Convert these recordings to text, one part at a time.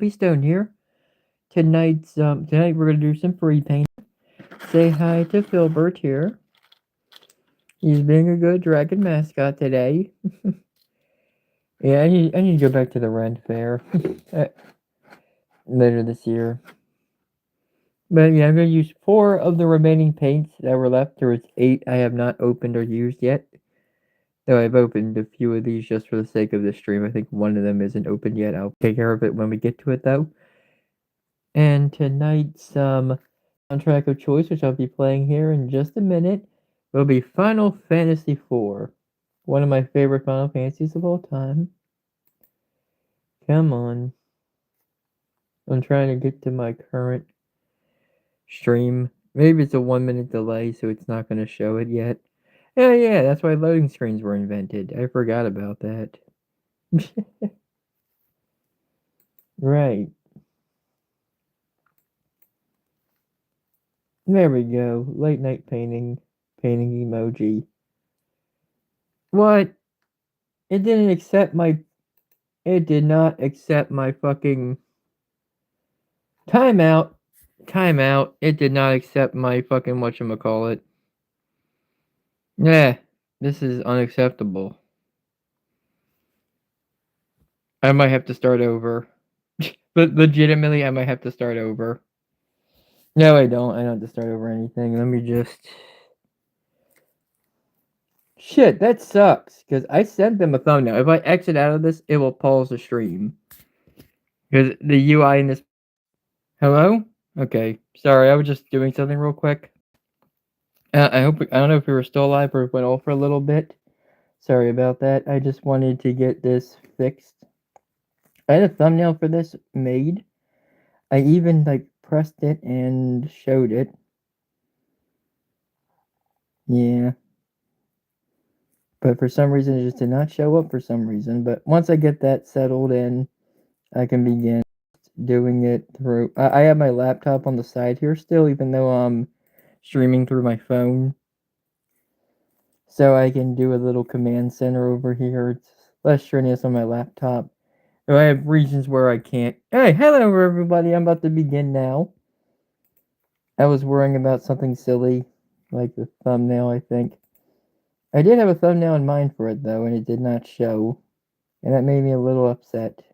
Happy Stone here. Tonight we're gonna do some free paint. Say hi to Filbert here. He's being a good dragon mascot today. Yeah, I need to go back to the Ren Fair uh, later this year. But yeah, I'm gonna use 4 of the remaining paints that were left. There was 8 I have not opened or used yet. Though I've opened a few of these just for the sake of this stream. I think one of them isn't opened yet. I'll take care of it when we get to it though. And tonight's soundtrack of choice, which I'll be playing here in just a minute, will be Final Fantasy IV. One of my favorite Final Fantasies of all time. Come on. I'm trying to get to my current stream. Maybe it's a 1-minute delay, so it's not going to show it yet. Yeah, that's why loading screens were invented. I forgot about that. Right. There we go. Late night painting emoji. What? It didn't accept my... It did not accept my fucking... Timeout. It did not accept my fucking whatchamacallit. Yeah, this is unacceptable. I might have to start over. But legitimately, I might have to start over. No, I don't. I don't have to start over anything. Let me just... Shit, that sucks. Because I sent them a thumbnail. If I exit out of this, it will pause the stream. Because the UI in this... Hello? Okay. Sorry, I was just doing something real quick. I don't know if we were still alive or if it went off for a little bit. Sorry about that. I just wanted to get this fixed. I had a thumbnail for this made. I even pressed it and showed it. Yeah. But for some reason it just did not show up for some reason. But once I get that settled in, I can begin doing it through... I have my laptop on the side here still, even though I'm streaming through my phone. So I can do a little command center over here. It's less strenuous on my laptop. So I have regions where I can't... Hey, hello everybody, I'm about to begin now. I was worrying about something silly, like the thumbnail, I think. I did have a thumbnail in mind for it, though, and it did not show. And that made me a little upset.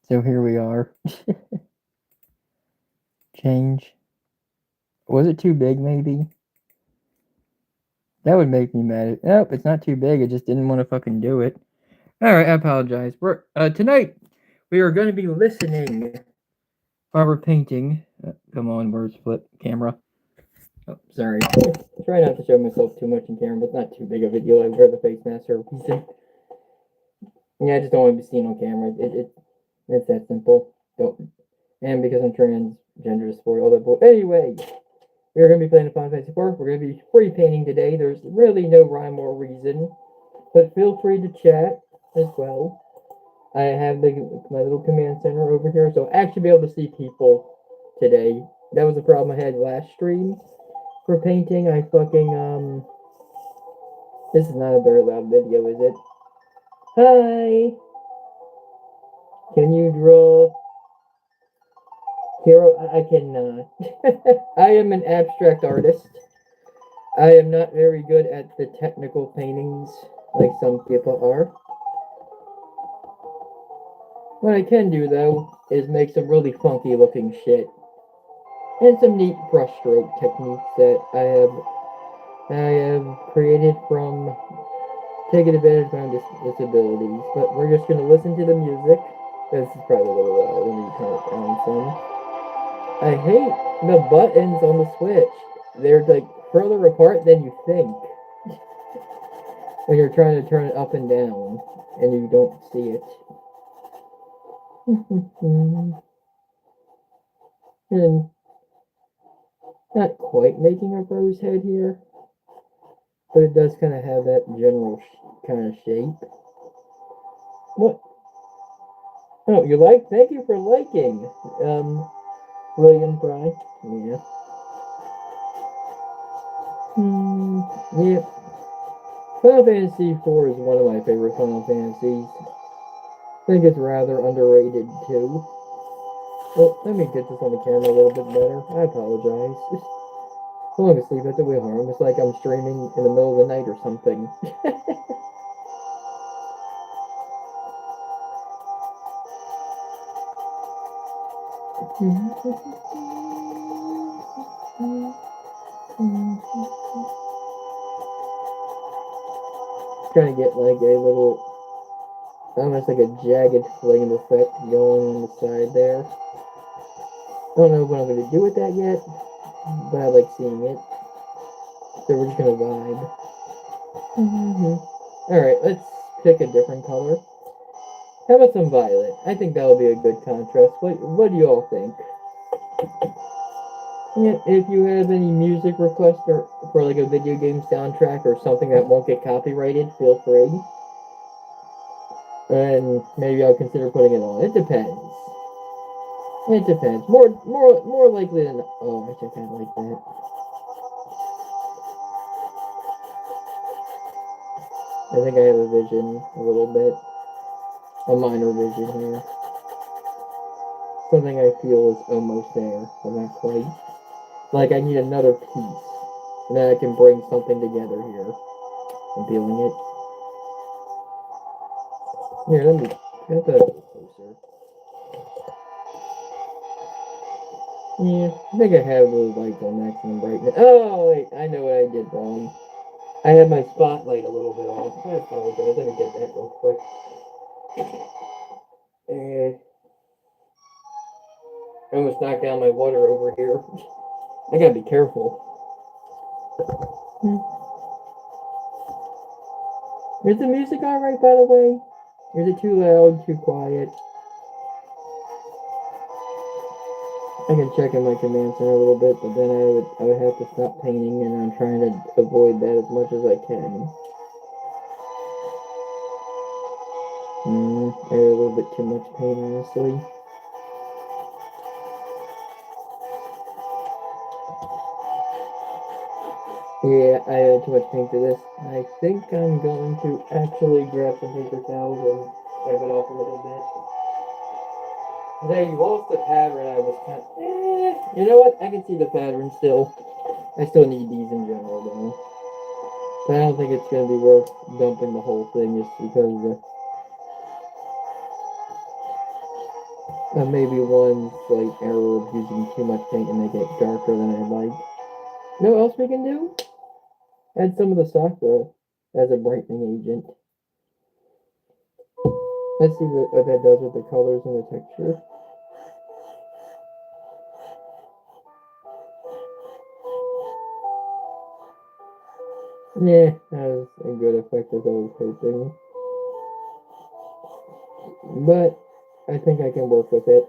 So here we are. Change. Was it too big, maybe? That would make me mad. Nope, it's not too big, I just didn't want to fucking do it. Alright, I apologize. Tonight, we are going to be listening while we're painting. Come on, where's flip camera? Oh, sorry. Try not to show myself too much in camera, but it's not too big of a deal. I wear the face mask for a reason. Yeah, I just don't want to be seen on camera. It's that simple. Don't. And because I'm transgender, sport, all that bull. Anyway, we're going to be playing Final Fantasy IV. We're going to be free painting today. There's really no rhyme or reason, but feel free to chat as well. I have my little command center over here, so I'll actually be able to see people today. That was a problem I had last stream for painting. I fucking, this is not a very loud video, is it? Hi! Can you draw? Hero? I cannot. I am an abstract artist. I am not very good at the technical paintings like some people are. What I can do, though, is make some really funky looking shit. And some neat brushstroke techniques that I have created from taking advantage of my disabilities. But we're just going to listen to the music. This is probably a little loud. Let me turn it down some. I hate the buttons on the Switch. They're further apart than you think. When you're trying to turn it up and down and you don't see it. And not quite making a rose head here, but it does kind of have that general kind of shape. What? Oh, you like? Thank you for liking, William Fry. Yeah. Yeah. Final Fantasy IV is one of my favorite Final Fantasies. think it's rather underrated too. Well, let me get this on the camera a little bit better. I apologize. Falling asleep at the wheel arm. It's like I'm streaming in the middle of the night or something. Trying to get like a little, almost like a jagged flame effect going on the side there. Don't know what I'm going to do with that yet, but I like seeing it. So we're just going to vibe. Alright, let's pick a different color. How about some violet? I think that'll be a good contrast. What do you all think? Yeah, if you have any music requests for like a video game soundtrack or something that won't get copyrighted, feel free. And maybe I'll consider putting it on. It depends. It depends. More likely than. Oh, I kind of like that. I think I have a vision a little bit, a minor vision here. Something I feel is almost there, but not quite. Like I need another piece, and then I can bring something together here. I'm feeling it. Here, let me get that closer. Yeah, I think I have those lights on maximum brightness. Oh, wait, I know what I did wrong. I had my spotlight a little bit off. I apologize. Let me get that real quick. And I almost knocked down my water over here. I gotta be careful. Is the music alright, by the way? Is it too loud, too quiet? I can check in my command center a little bit, but then I would have to stop painting, and I'm trying to avoid that as much as I can. I had a little bit too much paint, honestly. Yeah, I added too much paint to this. I think I'm going to actually grab some paper towels and wipe it off a little bit. They lost the pattern. I was kind of, you know what? I can see the pattern still. I still need these in general, though. But I don't think it's going to be worth dumping the whole thing just because maybe one slight error of using too much paint and make it darker than I'd like. You know what else we can do? Add some of the sakura as a brightening agent. Let's see what that does with the colors and the texture. Yeah, that was a good effect as I was hoping. But I think I can work with it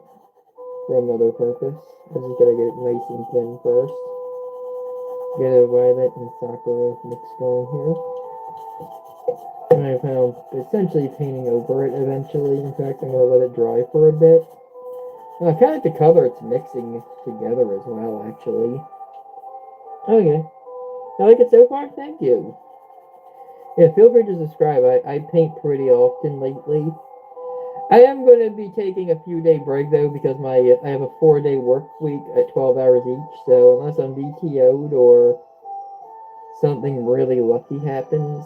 for another purpose. I just gotta get it nice and thin first. Get a violet and sakura mix going here. And I plan on essentially painting over it eventually. In fact, I'm gonna let it dry for a bit. And I kind of like the color it's mixing together as well, actually. Okay. I like it so far? Thank you. Yeah, feel free to subscribe. I paint pretty often lately. I am going to be taking a few day break though because I have a 4-day work week at 12 hours each. So unless I'm VTO'd or something really lucky happens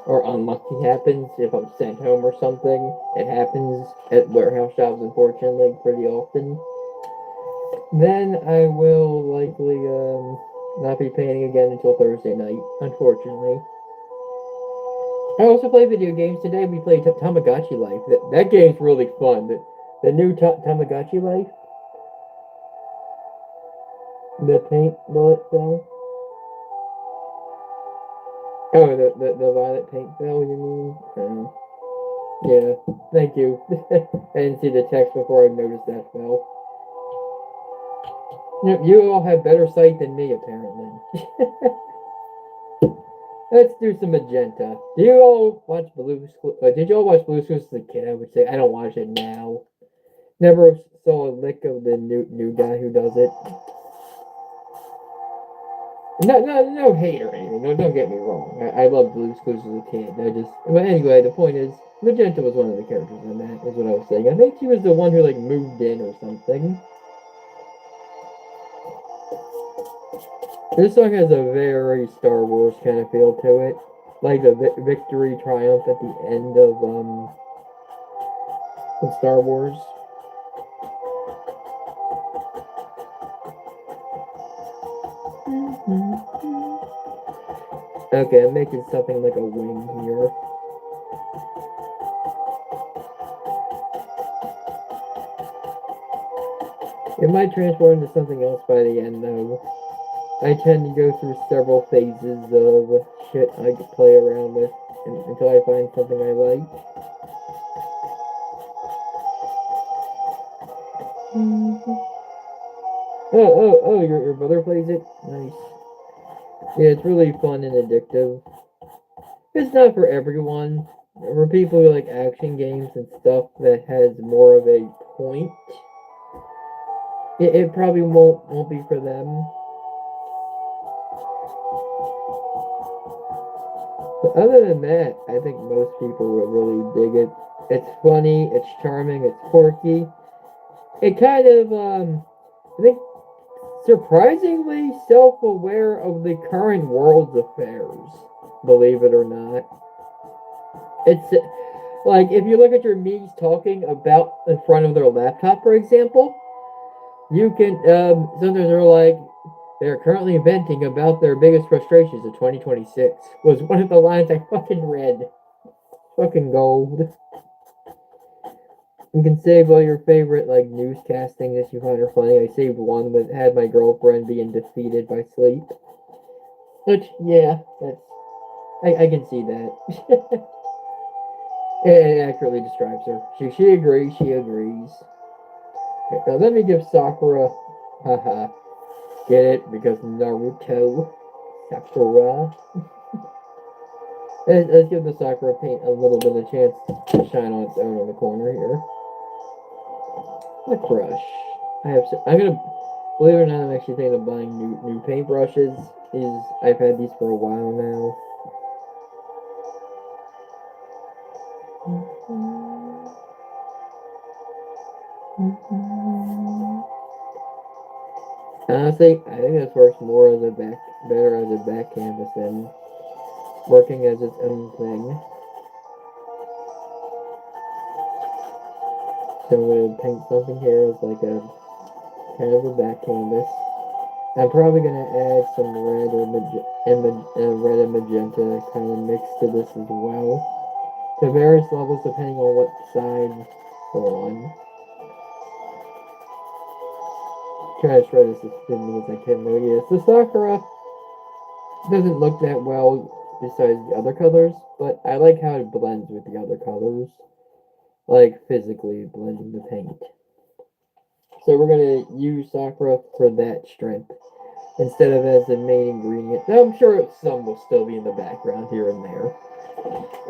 or unlucky happens, if I'm sent home or something, it happens at warehouse jobs unfortunately pretty often. Then I will likely not be painting again until Thursday night, unfortunately. I also play video games. Today we played Tamagotchi Life. That game's really fun. The new Tamagotchi Life. The paint bullet thing. Oh, the violet paint spell, you mean? Yeah, thank you. I didn't see the text before I noticed that spell. You all have better sight than me, apparently. Let's do some magenta. Do you all watch Blue's? Did you all watch Blue's Clues as a kid? I would say I don't watch it now. Never saw a lick of the new guy who does it. No hate or anything. No, don't get me wrong. I loved Blue's Clues as a kid. But anyway, the point is, Magenta was one of the characters in that. Is what I was saying. I think she was the one who like moved in or something. This song has a very Star Wars kind of feel to it, like the victory triumph at the end of Star Wars. Okay, I'm making something like a wing here. It might transform into something else by the end, though. I tend to go through several phases of shit I could play around with until I find something I like. Oh, your brother plays it? Nice. Yeah, it's really fun and addictive. It's not for everyone. For people who like action games and stuff that has more of a point, it probably won't be for them. But other than that, I think most people would really dig it. It's funny, it's charming, it's quirky. It kind of, I think, surprisingly self-aware of the current world's affairs. Believe it or not, it's like if you look at your Mii's talking about in front of their laptop, for example, you can sometimes they're like they're currently venting about their biggest frustrations of 2026 was one of the lines I fucking read. Fucking gold. You can save all your favorite like newscasting that you find are funny. I saved one that had my girlfriend being defeated by sleep. Which yeah, that's I can see that. It accurately describes her. She agrees. She agrees. Okay, now let me give Sakura, haha, get it because Naruto, Sakura. Let's give the Sakura paint a little bit of a chance to shine on its own on the corner here. The crush. I'm gonna believe it or not. I'm actually thinking of buying new paintbrushes. I've had these for a while now. Honestly, I think this works more as a better as a back canvas than working as its own thing. So I'm gonna paint something here as like a kind of a back canvas. I'm probably gonna add some red or red and magenta kind of mix to this as well, to various levels depending on what side we're on. Try to shred this as thinly as I can though. Yes, the Sakura doesn't look that well besides the other colors, but I like how it blends with the other colors. Like physically blending the paint. So we're gonna use Sakura for that strength instead of as the main ingredient. Now I'm sure some will still be in the background here and there.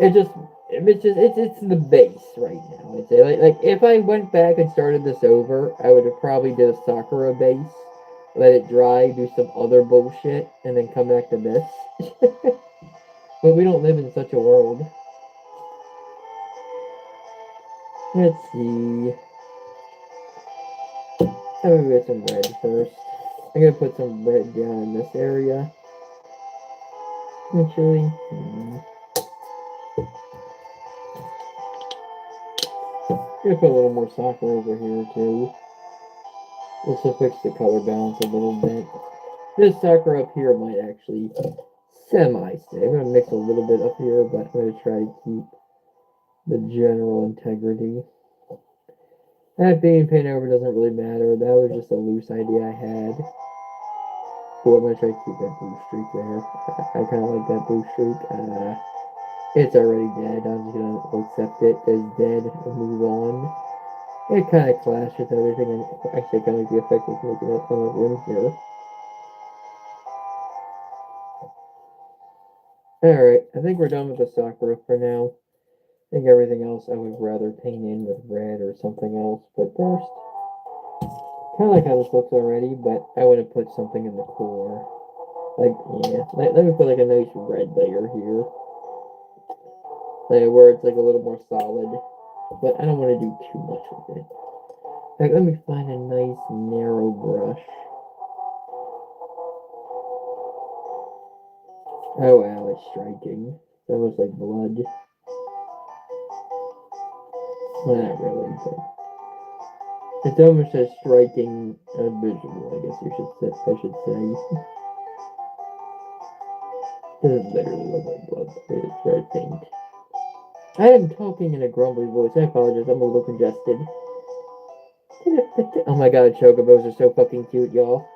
It's the base right now. I'd say like if I went back and started this over, I would have probably did a Sakura base, let it dry, do some other bullshit, and then come back to this. But we don't live in such a world. Let's see. I'm gonna get some red first. I'm gonna put some red down in this area. Actually, I'm gonna put a little more Sakura over here too. This will fix the color balance a little bit. This Sakura up here might actually semi-stay. I'm gonna mix a little bit up here, but I'm gonna try to keep the general integrity. That being painted over doesn't really matter. That was just a loose idea I had. Cool, I'm gonna try to keep that blue streak there. I kind of like that blue streak. It's already dead. I'm just gonna accept it as dead and move on. It kind of clashes with everything, and actually kind of like the effect of making it on the rim here. Alright, I think we're done with the Sakura for now. I think everything else I would rather paint in with red or something else, but first, kind of like how this looks already, but I want to put something in the core. Like, yeah, let me put like a nice red layer here. Like, where it's like a little more solid. But I don't want to do too much with it. Like, let me find a nice narrow brush. Oh wow, it's striking. It's almost like blood. Well, not really, but it's almost as striking visual, I guess I should say. It doesn't literally look like blood. It's red paint. I am talking in a grumbly voice. I apologize. I'm a little congested. Oh my god, chocobos are so fucking cute, y'all.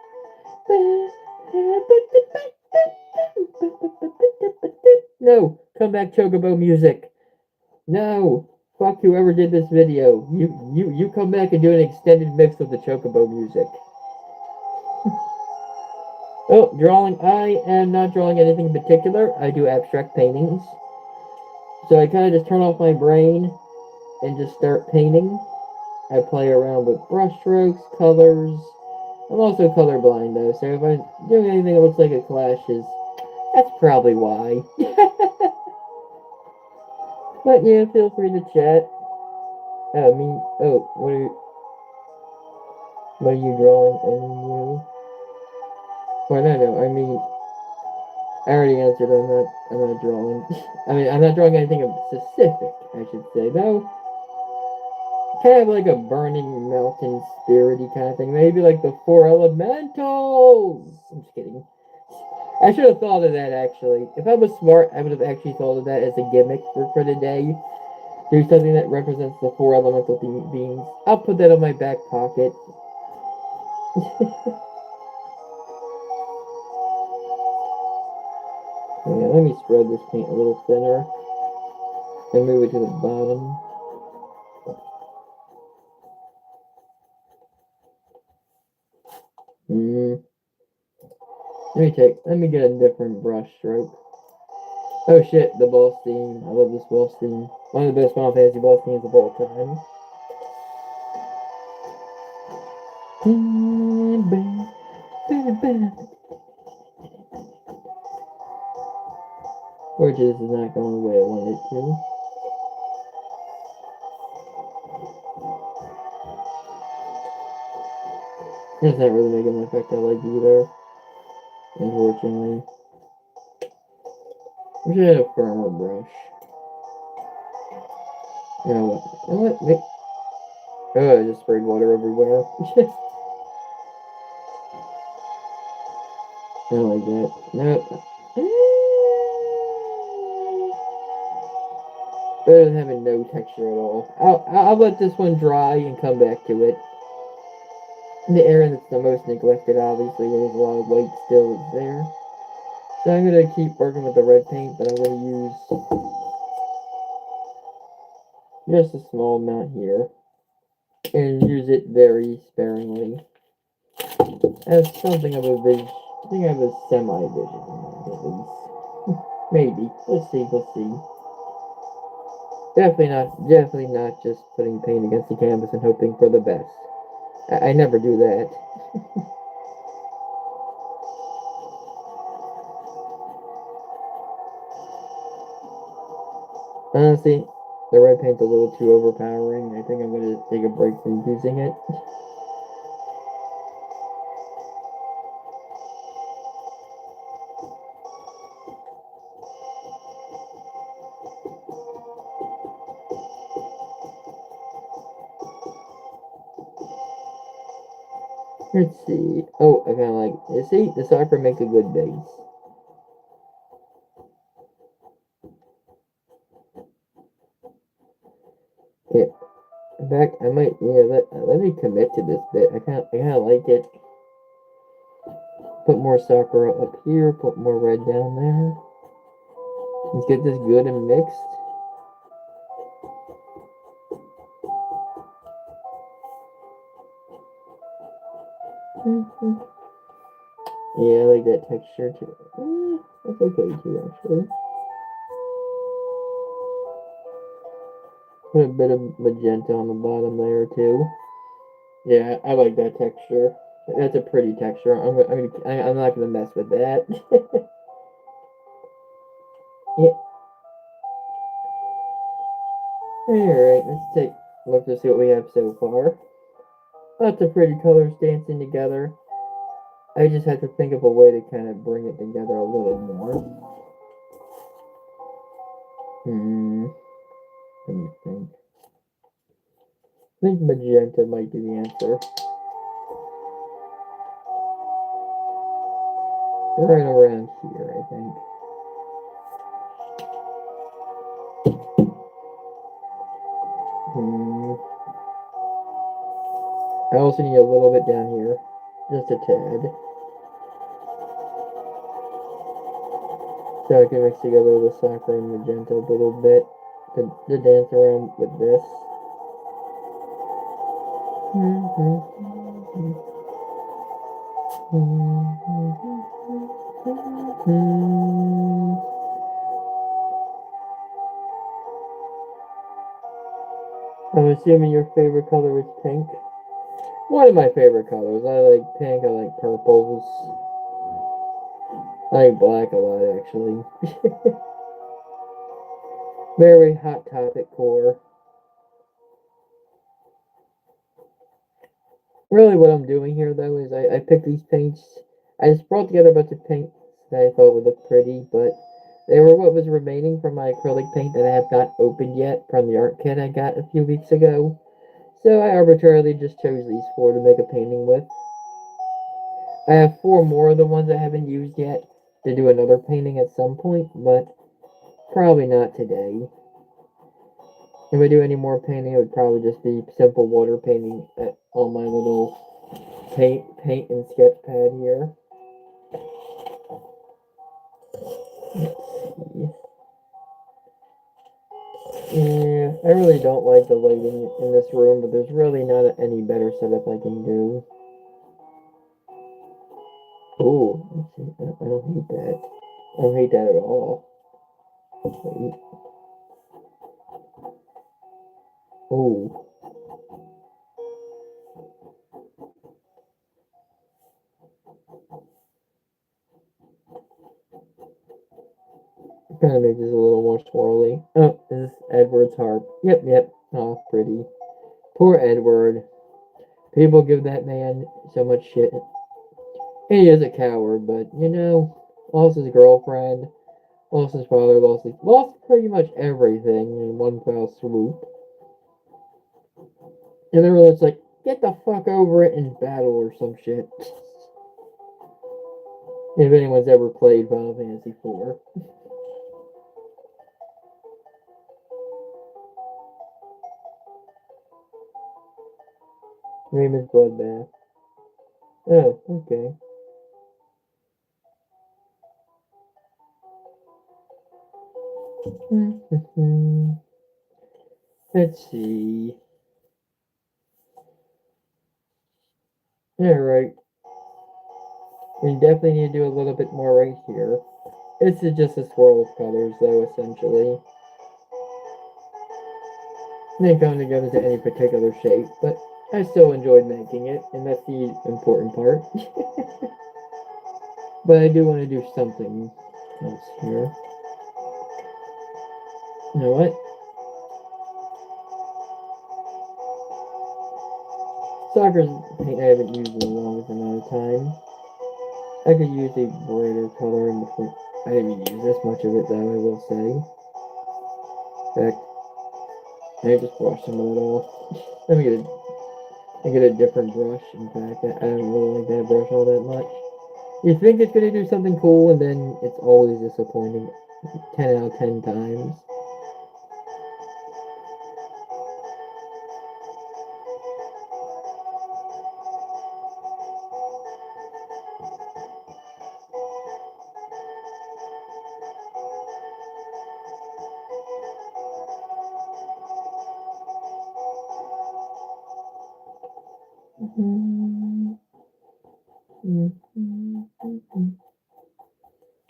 No, come back, chocobo music. No, fuck whoever did this video. You come back and do an extended mix of the chocobo music. Oh, drawing. I am not drawing anything in particular. I do abstract paintings. So I kind of just turn off my brain and just start painting. I play around with brush strokes, colors. I'm also colorblind though, so if I'm doing anything that looks like it clashes, that's probably why. But yeah, feel free to chat. What are you drawing? Well, no, I mean, I already answered. I'm not drawing. I mean, I'm not drawing anything specific. I should say though. Kind of like a burning mountain spirity kind of thing. Maybe like the four elementals. I'm just kidding. I should have thought of that actually. If I was smart, I would have actually thought of that as a gimmick for the day. Do something that represents the four elemental beings. I'll put that on my back pocket. Yeah, let me spread this paint a little thinner and move it to the bottom. Let me get a different brush stroke. Oh shit, the boss theme. I love this boss theme. One of the best Final Fantasy boss themes of all time. Fortunately, this is not going the way I wanted it to. It's not really making the effect I like either. Unfortunately. I should have a firmer brush. You know what? Oh, I just sprayed water everywhere. I don't like that. No. Better than having no texture at all. I'll let this one dry and come back to it. The area that's the most neglected, obviously, where there's a lot of white still is there. So I'm going to keep working with the red paint, but I'm going to use just a small amount here. And use it very sparingly. I have something of a vision. I think I have a semi-vision at least. Maybe. We'll see. Definitely not just putting paint against the canvas and hoping for the best. I never do that. Honestly, the red paint's a little too overpowering. I think I'm going to take a break from using it. Let's see. Oh, I kind of like... You see? The soccer makes a good base. Yeah. In fact, I might... Yeah, let me commit to this bit. I kind of like it. Put more Sakura up here, put more red down there. Let's get this good and mixed. Yeah, I like that texture too. That's okay too, actually. Put a bit of magenta on the bottom there too. Yeah, I like that texture. That's a pretty texture. I'm not gonna mess with that. Yeah. Alright, let's take a look to see what we have so far. Lots of pretty colors dancing together. I just had to think of a way to kind of bring it together a little more. Let me think. I think magenta might be the answer. Right around here, I think. I also need a little bit down here. Just a tad. So I can mix together the soccer and magenta a little bit to dance around with this. I'm assuming your favorite color is pink. One of my favorite colors. I like pink, I like purples. I like black a lot, actually. Very Hot Topic core. Really what I'm doing here, though, is I picked these paints. I just brought together a bunch of paints that I thought would look pretty, but they were what was remaining from my acrylic paint that I have not opened yet from the art kit I got a few weeks ago. So I arbitrarily just chose these four to make a painting with. I have four more of the ones I haven't used yet to do another painting at some point, but probably not today. If I do any more painting, it would probably just be simple water painting on my little paint and sketch pad here. Yeah, I really don't like the lighting in this room, but there's really not any better setup I can do. Ooh, I don't hate that. I don't hate that at all. Wait. Ooh. Kind of makes this a little more swirly. Oh, this is Edward's harp. Yep. Oh, pretty. Poor Edward. People give that man so much shit. He is a coward, but, lost his girlfriend, lost his father, lost pretty much everything in one fell swoop. And everyone's like, get the fuck over it in battle or some shit. If anyone's ever played Final Fantasy IV. Name is Bloodbath. Oh, okay. Let's see. Alright. We definitely need to do a little bit more right here. This is just a swirl of colors, though, essentially. They come together to any particular shape, but I still enjoyed making it, and that's the important part. But I do want to do something else here. You know what? Soccer's paint I haven't used in the longest amount of time. I could use a brighter color in between. I didn't use this much of it, though, I will say. In fact, I just brush some of it off. Let me get a different brush. In fact, I don't really like that brush all that much. You think it's gonna do something cool, and then it's always disappointing. 10 out of 10 times.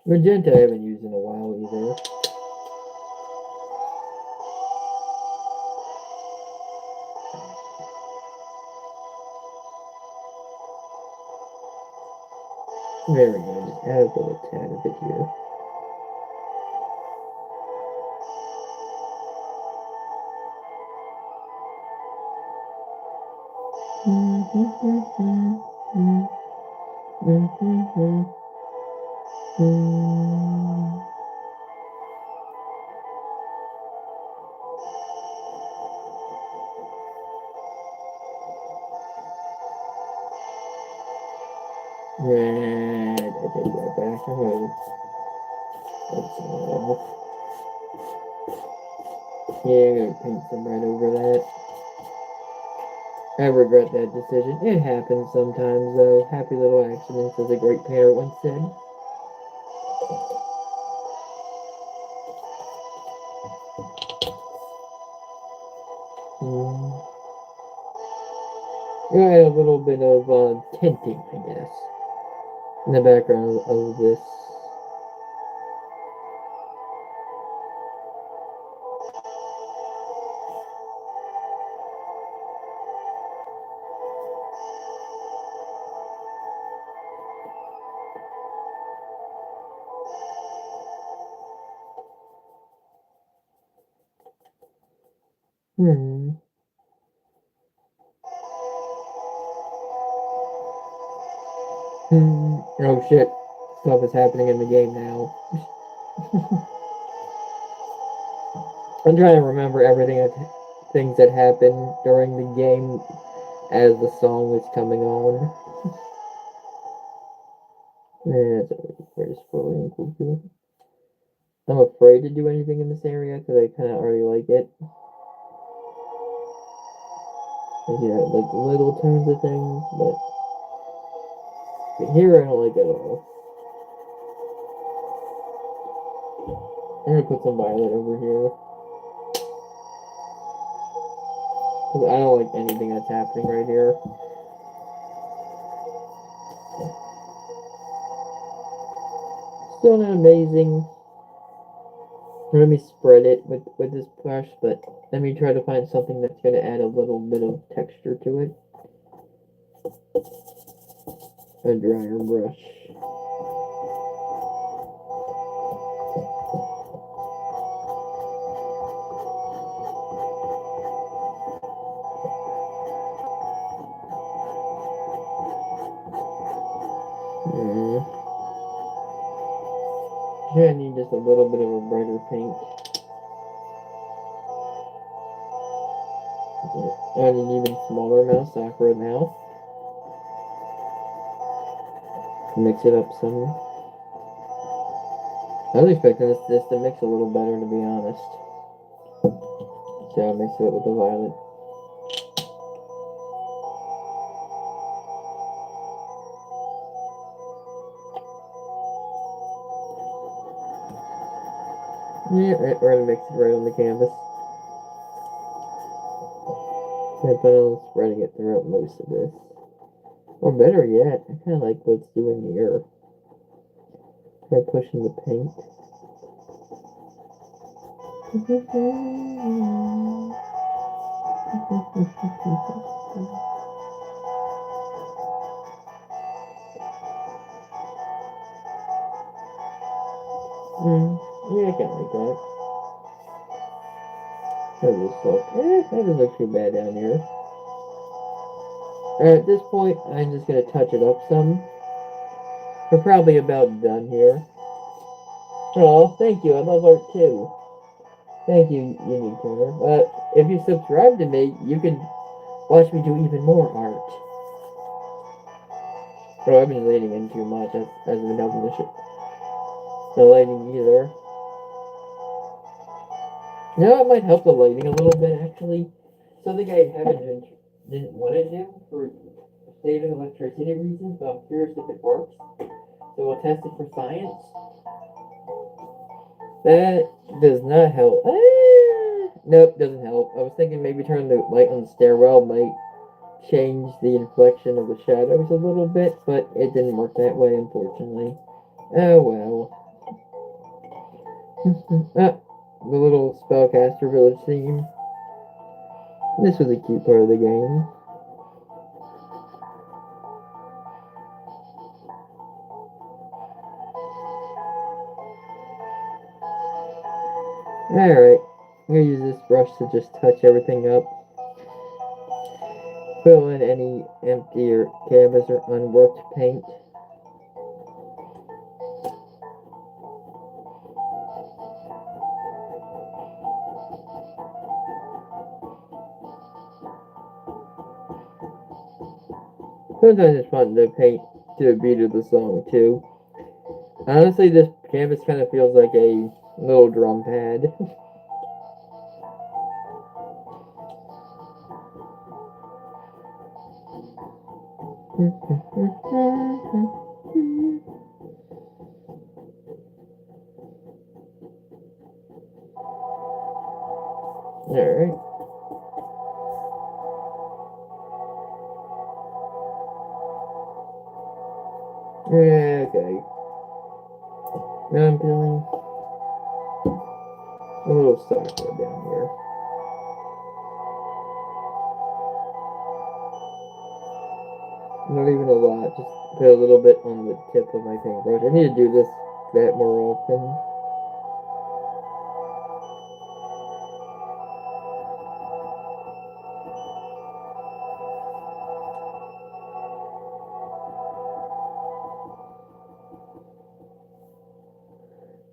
Magenta I haven't used in a while either. There we go. Just add a little tad of it here. Yeah, I take that back. I'm gonna that's off. Yeah, I'm gonna paint some red over that. I regret that decision. It happens sometimes, though. Happy little accidents, as a great painter once said. Yeah, a little bit of tinting, I guess, in the background of this. Hmm. Oh shit. Stuff is happening in the game now. I'm trying to remember things that happened during the game as the song was coming on. Yeah, it's very spoiling and cool. I'm afraid to do anything in this area because I kind of already like it. Yeah, like little tones of things, but here I don't like it at all. I'm gonna put some violet over here because I don't like anything that's happening right here. Still not amazing. Let me spread it with this brush, but let me try to find something that's gonna add a little bit of texture to it. A drier brush. I need just a little bit of a brighter paint. I need an even smaller amount of sakura now. Mix it up some. I was expecting this to mix a little better, to be honest. So I'll mix it with the violet. Yeah, we're gonna mix it right on the canvas. I plan on spreading it throughout most of this. Or better yet, I kind of like what's doing here. Try pushing the paint. Yeah, I kind of like that. That just look. That doesn't look too bad down here. At this point, I'm just gonna touch it up some. We're probably about done here. Oh, thank you. I love art too. Thank you, Unique Corner. If you subscribe to me, you can watch me do even more art. Oh, I've been leaning in too much. That hasn't been helping the lighting either. No, it might help the lighting a little bit, actually. Something I didn't want to do for saving electricity reasons, but I'm curious if it works. So we'll test it for science. That does not help. Nope, doesn't help. I was thinking maybe turn the light on the stairwell might change the inflection of the shadows a little bit, but it didn't work that way, unfortunately. Oh well. The little spellcaster village theme. This was a cute part of the game. Alright, I'm gonna use this brush to just touch everything up. Fill in any empty or canvas or unworked paint. Sometimes it's fun to paint to the beat of the song too. Honestly, this canvas kind of feels like a little drum pad. Alright. Okay. Now I'm feeling a little soft down here. Not even a lot, just put a little bit on the tip of my paintbrush. I need to do that more often.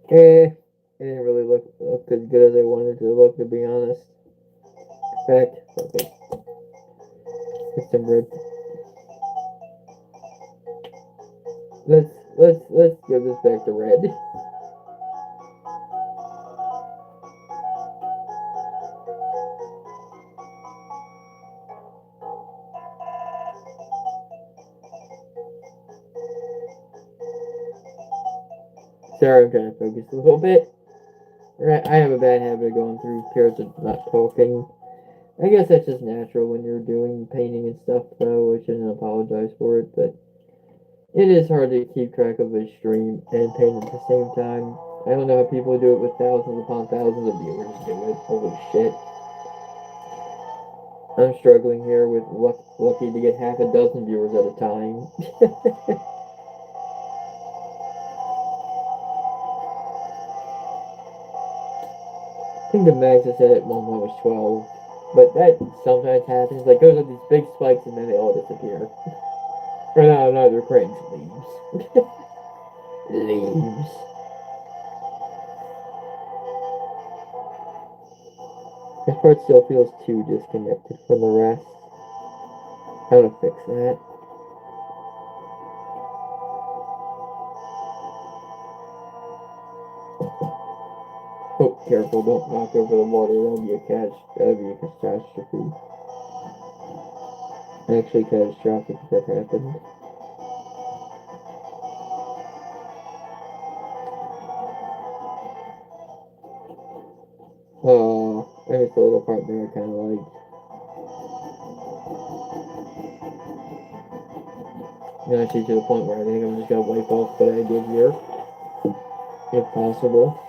It didn't really look as good as I wanted it to look, to be honest. In fact, okay, get some red. Let's give this back to red. Sorry, I'm trying to focus a little bit. I have a bad habit of going through periods of not talking. I guess that's just natural when you're doing painting and stuff, though. I shouldn't apologize for it, but it is hard to keep track of a stream and paint at the same time. I don't know how people do it with thousands upon thousands of viewers do it. Holy shit. I'm struggling here with lucky to get half a dozen viewers at a time. I think the max I said at one point was 12. But that sometimes happens. Like, those are these big spikes and then they all disappear. Or no, they're cranes. Leaves. Leaves. This part still feels too disconnected from the rest. How to fix that? Oh, careful, don't knock over the water. That'd be a catastrophe. Actually catastrophic if that happened. Oh, I missed the little part there I kinda liked. Now actually to the point where I think I'm just gonna wipe off what I did here. If possible.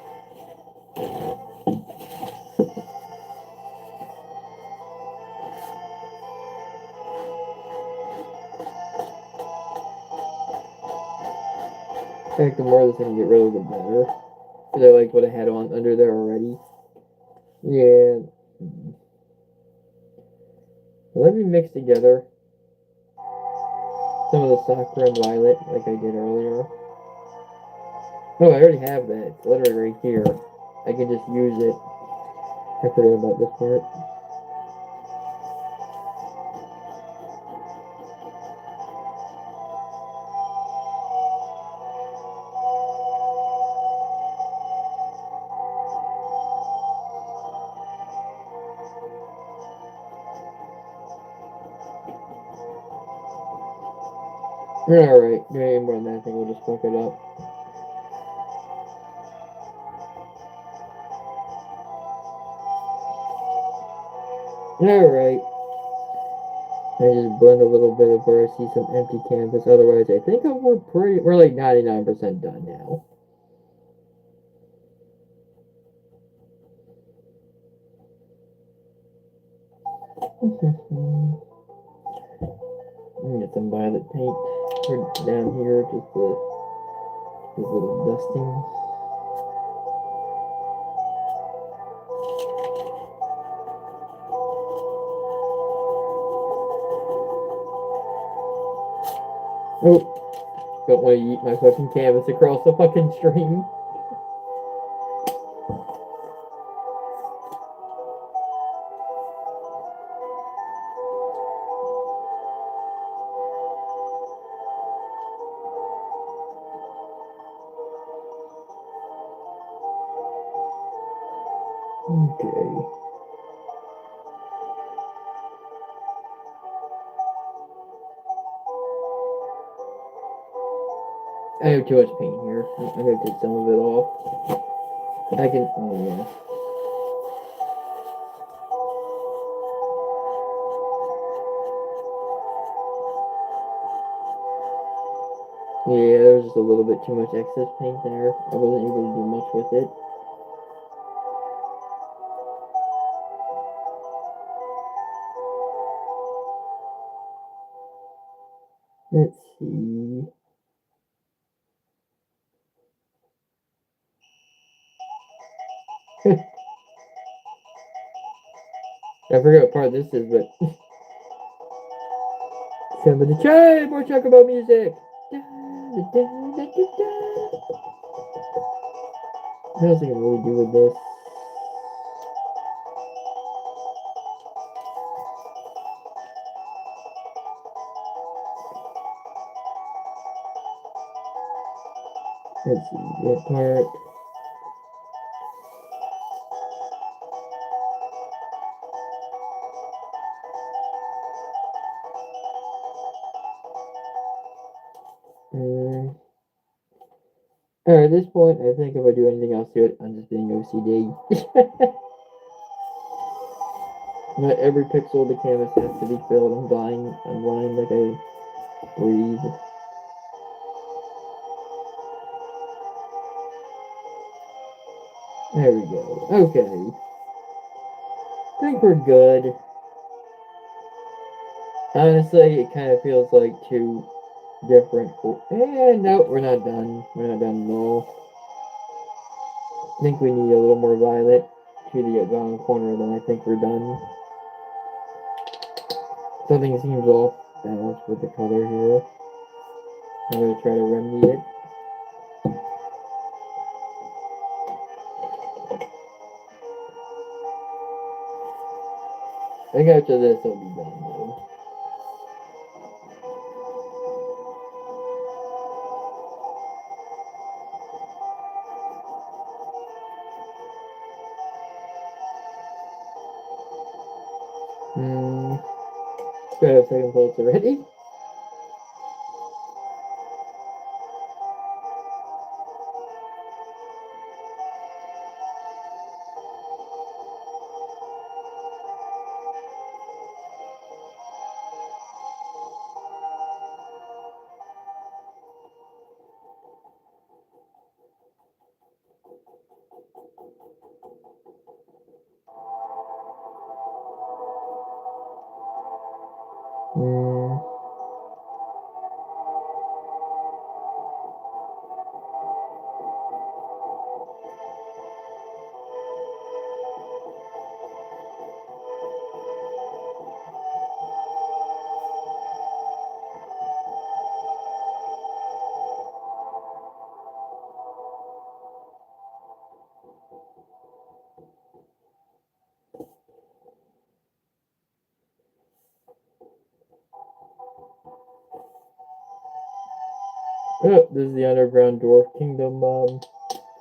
In fact, the more this I can get rid of, the better. Because I like what I had on under there already. Yeah. Let me mix together some of the Sakura and Violet like I did earlier. Oh, I already have that. It's literally right here. I can just use it. I forgot about this part. Alright, any more than that, I think we'll just fuck it up. Alright. I just blend a little bit of where I see some empty canvas. Otherwise, I think we're like 99% done now. Get some violet paint down here, just a little dusting. Oh, don't want to eat my fucking canvas across the fucking stream. Okay. I have too much paint here. I'm gonna take some of it off. I can. Oh yeah. Yeah, there was just a little bit too much excess paint there. I wasn't able to do much with it. Let's see. I forget what part this is, but somebody try more chocobo music. What else I can really do with this? Let's see that part. Alright, at this point, I think if I do anything else to it, I'm just being OCD. Not every pixel of the canvas has to be filled. I'm blind like I breathe. There we go. Okay. I think we're good. Honestly, it kind of feels like two different. No, we're not done. We're not done at all. I think we need a little more violet to the bottom corner, then I think we're done. Something seems off balance with the color here. I'm going to try to remedy it. I think after this, I'll be done though. Do I have second thoughts already? Oh, this is the Underground Dwarf Kingdom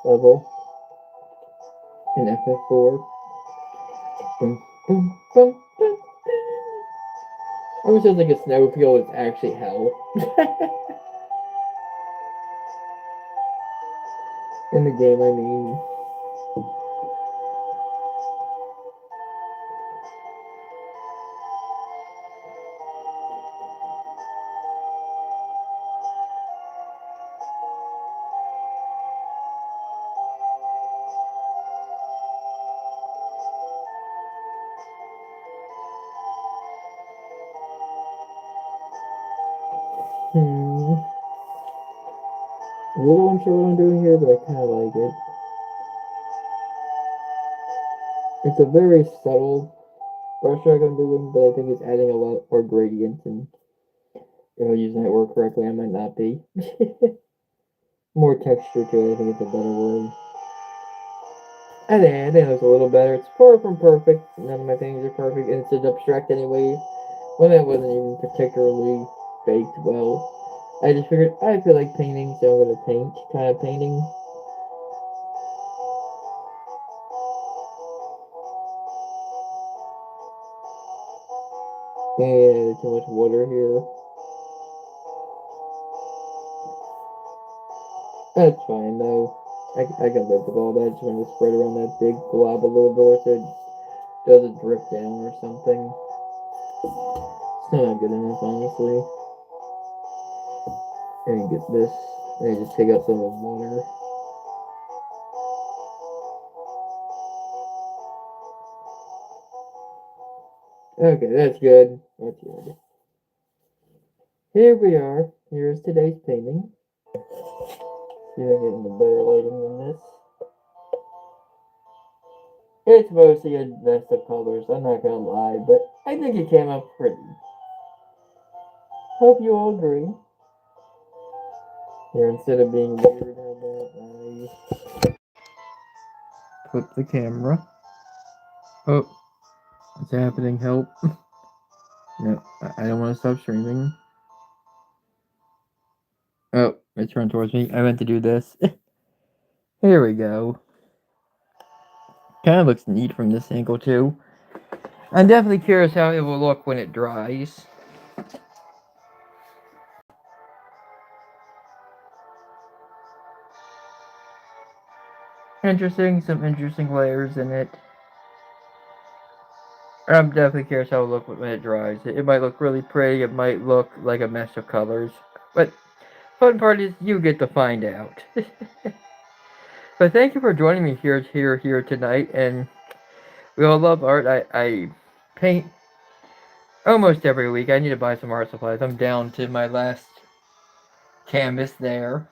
level in FF4. Almost sounds like a snowfield. It's actually hell. In the game, I mean. A little unsure what I'm doing here, but I kind of like it. It's a very subtle brushstroke I'm doing, but I think it's adding a lot more gradient and If I'm using that word correctly, I might not be. More texture to it, I think it's a better word. I think it looks a little better. It's far from perfect. None of my things are perfect, and it's an abstract anyway. One that wasn't even particularly baked well. I just figured I feel like painting, so I'm gonna paint, kind of painting. And too much water here. That's fine though. I can live with all that. Just want to spread around that big glob a little bit so it doesn't drip down or something. It's not good enough, honestly. And get this. And just take out some of the water. Okay, that's good. That's good. Here we are. Here's today's painting. See if I get into better lighting than this. It's mostly a mess of colors, I'm not gonna lie, but I think it came out pretty. Hope you all agree. Here, instead of being weird, how about I flip the camera? Oh, what's happening? Help. No, I don't want to stop streaming. Oh, it's run towards me. I meant to do this. Here we go. Kind of looks neat from this angle, too. I'm definitely curious how it will look when it dries. Interesting, some interesting layers in it. I'm definitely curious how it'll look when it dries. It might look really pretty, it might look like a mess of colors. But fun part is you get to find out. But thank you for joining me here tonight. And we all love art. I paint almost every week. I need to buy some art supplies. I'm down to my last canvas there.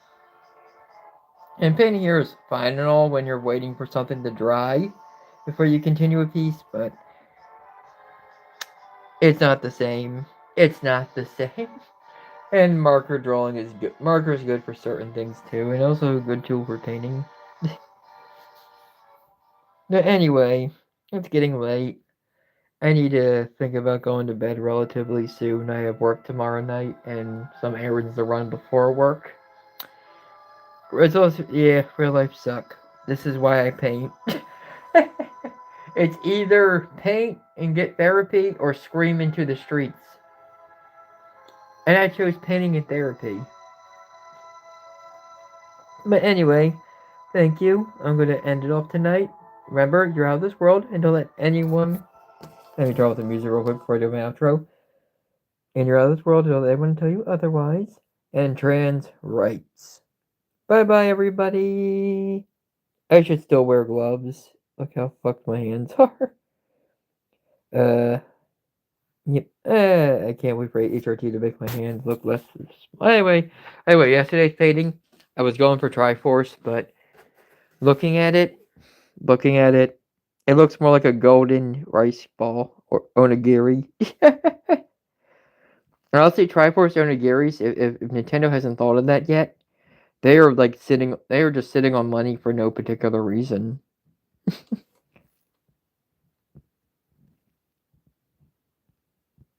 And painting here is fine and all when you're waiting for something to dry before you continue a piece, but it's not the same. It's not the same. And marker drawing is good. Marker is good for certain things too, and also a good tool for painting. But anyway, it's getting late. I need to think about going to bed relatively soon. I have work tomorrow night and some errands to run before work. It's also, yeah, real life suck. This is why I paint. It's either paint and get therapy or scream into the streets. And I chose painting and therapy. But anyway, thank you. I'm going to end it off tonight. Remember, you're out of this world, and don't let anyone. Let me draw with the music real quick before I do my outro. And you're out of this world, and don't let anyone tell you otherwise. And trans rights. Bye bye, everybody. I should still wear gloves. Look how fucked my hands are. Yep. I can't wait for HRT to make my hands look less. Anyway, yesterday's painting, I was going for Triforce, but looking at it, it looks more like a golden rice ball or onigiri. And I'll say Triforce onigiris, if Nintendo hasn't thought of that yet, they are just sitting on money for no particular reason.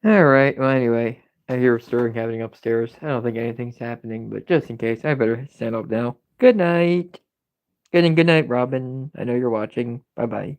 Alright, well anyway, I hear stirring happening upstairs. I don't think anything's happening, but just in case, I better stand up now. Good night. Good night, Robin. I know you're watching. Bye bye.